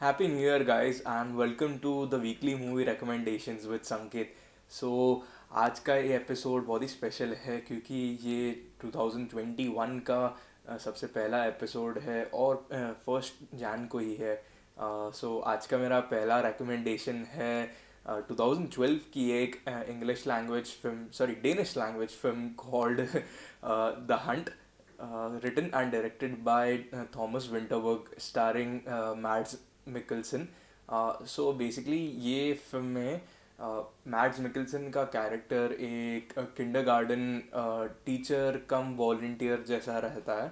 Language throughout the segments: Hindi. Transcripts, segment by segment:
Happy New Year, guys, and welcome to the weekly movie recommendations with Sanket. So आज का ये एपिसोड बहुत ही स्पेशल है क्योंकि ये 2021 का सबसे पहला एपिसोड है और 1 जैन को ही है। सो आज का मेरा पहला रिकमेंडेशन है 2012 की एक English language film, sorry Danish language film called the Hunt, written and directed by Thomas Winterberg, starring Mads Mikkelsen. So basically ये फिल्म में मैड्स मिकल्सन का कैरेक्टर एक किंडरगार्टन टीचर कम वॉल्टियर जैसा रहता है।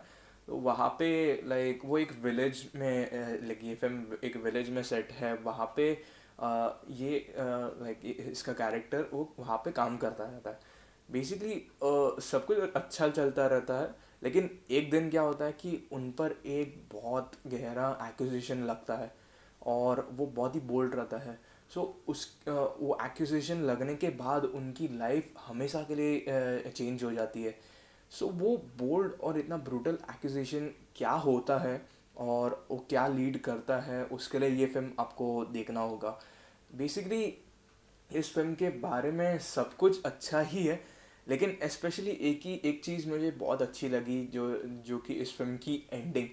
तो वहाँ पे लाइक वो एक विलेज में लाइक ये फिल्म एक विलेज में सेट है। वहाँ पे ये लाइक इसका कैरेक्टर वो वहाँ पे काम करता रहता है। बेसिकली सब कुछ अच्छा चलता रहता है, लेकिन एक दिन क्या होता है कि उन पर एक बहुत गहरा एक्यूजेशन लगता है और वो बहुत ही बोल्ड रहता है। सो उस वो एक्यूजेशन लगने के बाद उनकी लाइफ हमेशा के लिए चेंज हो जाती है। सो वो बोल्ड और इतना ब्रूटल एक्यूजेशन क्या होता है और वो क्या लीड करता है, उसके लिए ये फिल्म आपको देखना होगा। बेसिकली इस फिल्म के बारे में सब कुछ अच्छा ही है, लेकिन स्पेशली एक चीज़ मुझे बहुत अच्छी लगी जो जो कि इस फिल्म की एंडिंग।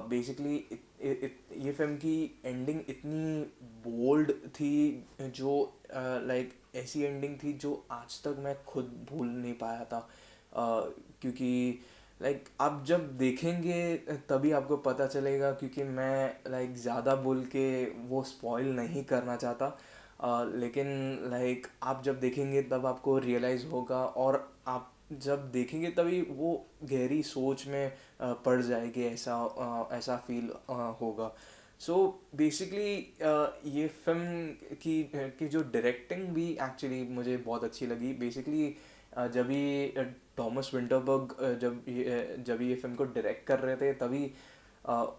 बेसिकली ये फिल्म की एंडिंग इतनी बोल्ड थी, जो लाइक ऐसी एंडिंग थी जो आज तक मैं खुद भूल नहीं पाया था। क्योंकि लाइक आप जब देखेंगे तभी आपको पता चलेगा, क्योंकि मैं लाइक ज़्यादा बोल के वो स्पॉइल नहीं करना चाहता। लेकिन लाइक आप जब देखेंगे तब आपको रियलाइज़ होगा, और आप जब देखेंगे तभी वो गहरी सोच में पड़ जाएगी, ऐसा फील होगा। सो बेसिकली ये फिल्म की जो डायरेक्टिंग भी एक्चुअली मुझे बहुत अच्छी लगी। बेसिकली जब ये थॉमस विंटरबर्ग जब ये फिल्म को डायरेक्ट कर रहे थे तभी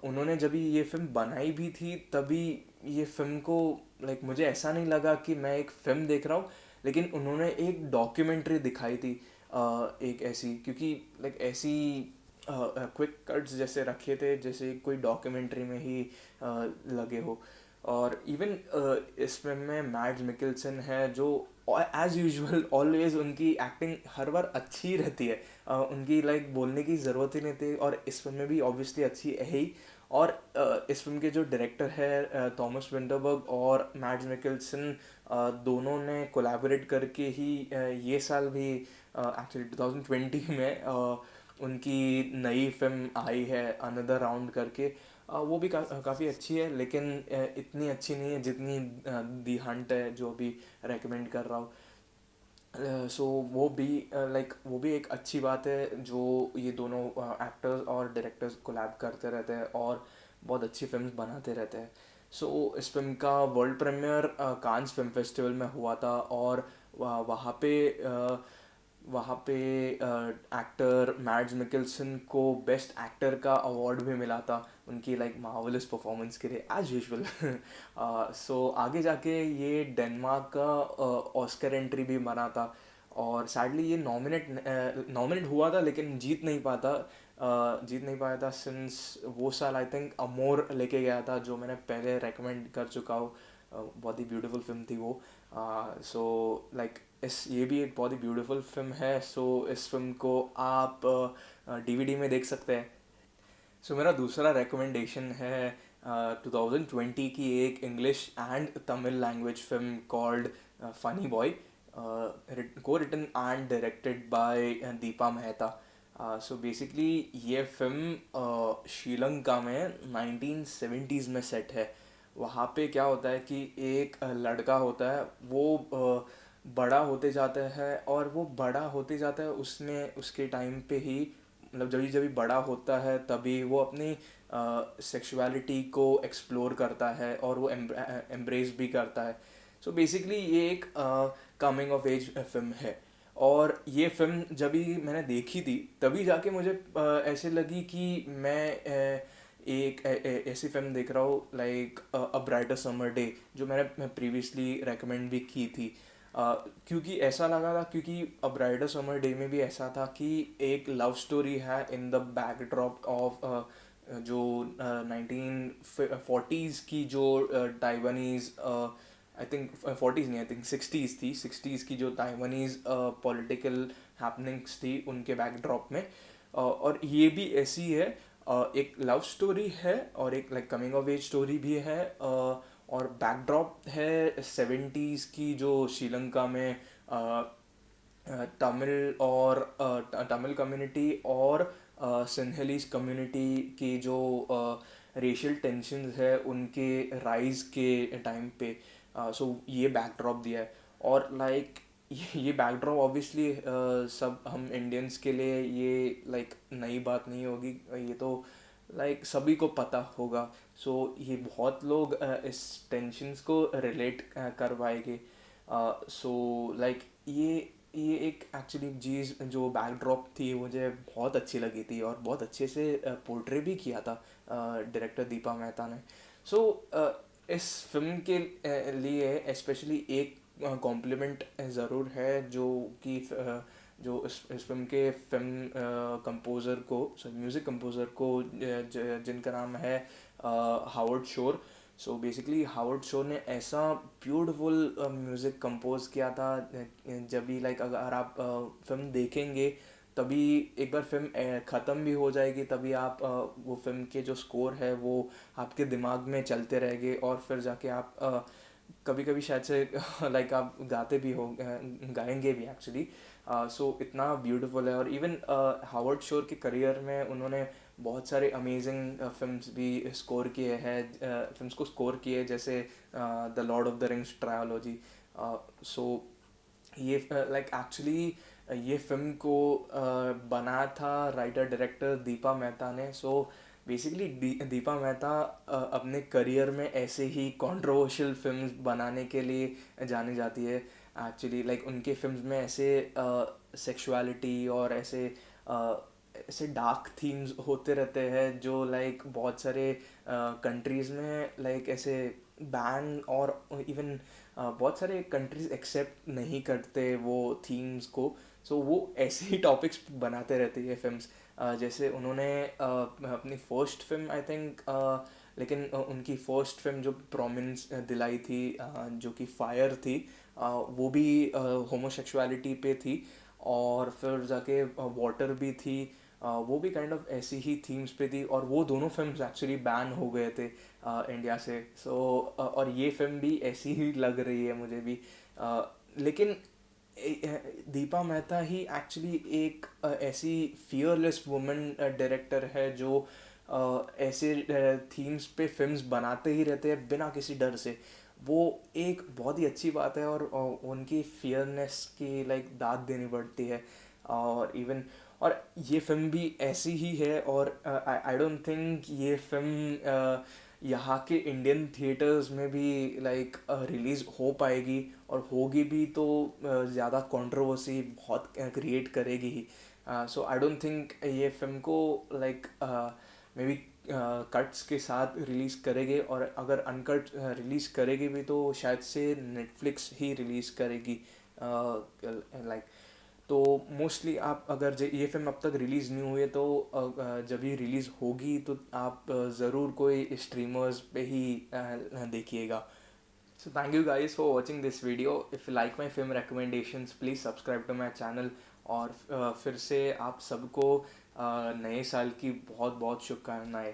उन्होंने जब ये फिल्म बनाई भी थी तभी ये फिल्म को लाइक मुझे ऐसा नहीं लगा कि मैं एक फिल्म देख रहा हूँ, लेकिन उन्होंने एक डॉक्यूमेंट्री दिखाई थी। एक ऐसी, क्योंकि लाइक ऐसी क्विक कट्स जैसे रखे थे जैसे कोई डॉक्यूमेंट्री में ही लगे हो। और इवन इस फिल्म में मैड्स मिकेल्सन है जो एज यूजुअल ऑलवेज उनकी एक्टिंग हर बार अच्छी रहती है। उनकी लाइक बोलने की ज़रूरत ही नहीं थी, और इस फिल्म में भी ऑब्वियसली अच्छी है ही। और इस फिल्म के जो डायरेक्टर है थॉमस विंटरबर्ग और मैड्स मिकेल्सन, दोनों ने कोलैबोरेट करके ही ये साल भी एक्चुअली 2020 में उनकी नई फिल्म आई है अनदर राउंड करके। वो भी काफ़ी अच्छी है, लेकिन इतनी अच्छी नहीं है जितनी दी हंट है जो अभी रेकमेंड कर रहा हूँ। सो वो भी लाइक वो भी एक अच्छी बात है जो ये दोनों एक्टर्स और डायरेक्टर्स कोलैब करते रहते हैं और बहुत अच्छी फिल्म बनाते रहते हैं। सो इस फिल्म का world premiere Cannes film festival में हुआ था, और वहाँ पे वहाँ पे एक्टर मैड्स मिकेल्सन को बेस्ट एक्टर का अवार्ड भी मिला था उनकी लाइक मार्वलस परफॉर्मेंस के लिए एज यूजुअल। सो आगे जाके ये डेनमार्क का ऑस्कर एंट्री भी बना था, और सैडली ये नॉमिनेट हुआ था लेकिन जीत नहीं पाया था, सिंस वो साल आई थिंक अमोर लेके गया था जो मैंने पहले रेकमेंड कर चुका हूँ। बहुत ही ब्यूटीफुल फिल्म थी वो। सो लाइक इस ये भी एक बहुत ही ब्यूटीफुल फिल्म है। सो इस फिल्म को आप डीवीडी में देख सकते हैं। सो मेरा दूसरा रिकमेंडेशन है 2020 की एक English and Tamil language film called Funny Boy, को written and directed by Deepa Mehta. So basically ये फिल्म श्रीलंका में 1970s में सेट है। वहाँ पे क्या होता है कि एक लड़का होता है, वो बड़ा होते जाता है, और वो बड़ा होते जाता है उसने उसके टाइम पे ही, मतलब जब जब बड़ा होता है तभी वो अपनी सेक्सुअलिटी को एक्सप्लोर करता है और वो एम्ब्रेस भी करता है। सो बेसिकली ये एक कमिंग ऑफ एज फिल्म है। और ये फिल्म जब भी मैंने देखी थी तभी जाके मुझे ऐसे लगी कि मैं ऐसी फिल्म देख रहा हूँ लाइक अ ब्राइटर समर डे, जो मैंने प्रीवियसली रेकमेंड भी की थी। क्योंकि ऐसा लगा था, क्योंकि अ ब्राइडर समर डे में भी ऐसा था कि एक लव स्टोरी है इन द बैकड्रॉप ऑफ जो 1940s की जो ताइवानीज़, आई थिंक 40s नहीं, आई थिंक 60s थी, 60s की जो ताइवानीज़ पॉलिटिकल हैपनिंग्स थी उनके बैकड्रॉप में। और ये भी ऐसी है, एक लव स्टोरी है और एक like coming of age story भी है, और बैकड्रॉप है 70s की जो श्रीलंका में तमिल और तमिल कम्युनिटी और सिंहलीज कम्युनिटी की जो रेशियल टेंशन्स है उनके राइज के टाइम पे। सो ये बैकड्रॉप दिया है। और लाइक ये बैकड्रॉप ऑब्वियसली सब हम इंडियंस के लिए ये लाइक नई बात नहीं होगी, ये तो लाइक सभी को पता होगा। सो ये बहुत लोग इस टेंशन्स को रिलेट कर पाएंगे। सो लाइक ये एक एक्चुअली चीज़ जो बैकड्रॉप थी मुझे बहुत अच्छी लगी थी और बहुत अच्छे से पोर्ट्रे भी किया था डायरेक्टर दीपा मेहता ने। सो इस फिल्म के लिए स्पेशली एक कॉम्प्लीमेंट ज़रूर है, जो कि जो इस फिल्म के फिल्म कंपोज़र को, म्यूज़िक कंपोज़र को, जिनका नाम है हावर्ड शोर। सो बेसिकली हावर्ड शोर ने ऐसा ब्यूटीफुल म्यूज़िक कंपोज किया था, जब भी लाइक अगर आप फिल्म देखेंगे तभी एक बार फिल्म ख़त्म भी हो जाएगी तभी आप वो फिल्म के जो स्कोर है वो आपके दिमाग में चलते रहेंगे, और फिर जाके आप कभी कभी शायद से लाइक आप गाते भी हो, गाएंगे भी एक्चुअली। सो इतना ब्यूटीफुल है। और इवन हावर्ड शोर के करियर में उन्होंने बहुत सारे अमेजिंग फिल्म्स भी स्कोर किए हैं, फिल्म्स को स्कोर किए, जैसे the Lord of the Rings trilogy. So ये लाइक एक्चुअली ये फिल्म को बनाया था राइटर डायरेक्टर दीपा मेहता ने। सो बेसिकली दीपा मेहता अपने करियर में ऐसे ही कंट्रोवर्शियल फिल्म्स बनाने के लिए जानी जाती है एक्चुअली। लाइक उनके फिल्म्स में ऐसे सेक्सुअलिटी और ऐसे ऐसे डार्क थीम्स होते रहते हैं जो लाइक बहुत सारे कंट्रीज़ में लाइक ऐसे बैन, और इवन बहुत सारे कंट्रीज एक्सेप्ट नहीं करते वो थीम्स को। सो वो ऐसे ही टॉपिक्स बनाते रहते हैं फिल्म्स। जैसे उन्होंने अपनी फर्स्ट फिल्म आई थिंक, लेकिन उनकी फर्स्ट फिल्म जो प्रोमिनेंस दिलाई थी, जो कि फायर थी, वो भी होमोसेक्सुअलिटी पे थी। और फिर जाके वाटर भी थी, वो भी काइंड ऑफ ऐसी ही थीम्स पे थी, और वो दोनों फिल्म्स एक्चुअली बैन हो गए थे इंडिया से। सो और ये फिल्म भी ऐसी ही लग रही है मुझे भी। लेकिन दीपा मेहता ही एक्चुअली एक ऐसी फियरलेस वुमन डायरेक्टर है जो ऐसे थीम्स पे फिल्म्स बनाते ही रहते हैं बिना किसी डर से। वो एक बहुत ही अच्छी बात है, और उनकी फियरनेस की लाइक दाद देनी पड़ती है। और इवन और ये फिल्म भी ऐसी ही है, और आई डोंट थिंक ये फिल्म यहाँ के इंडियन थिएटर्स में भी लाइक रिलीज़ हो पाएगी, और होगी भी तो ज़्यादा कंट्रोवर्सी बहुत क्रिएट करेगी ही। सो आई डोंट थिंक ये फिल्म को लाइक मे बी कट्स के साथ रिलीज़ करेंगे, और अगर अनकट रिलीज़ करेगी भी तो शायद से नेटफ्लिक्स ही रिलीज़ करेगी लाइक। तो मोस्टली आप अगर ये फिल्म अब तक रिलीज़ नहीं हुई है तो जब ये रिलीज़ होगी तो आप ज़रूर कोई स्ट्रीमर्स पे ही देखिएगा। So thank you guys for watching this video. If you like my film recommendations, please subscribe to my channel. और फिर से आप सबको नए साल की बहुत बहुत शुभकामनाएं।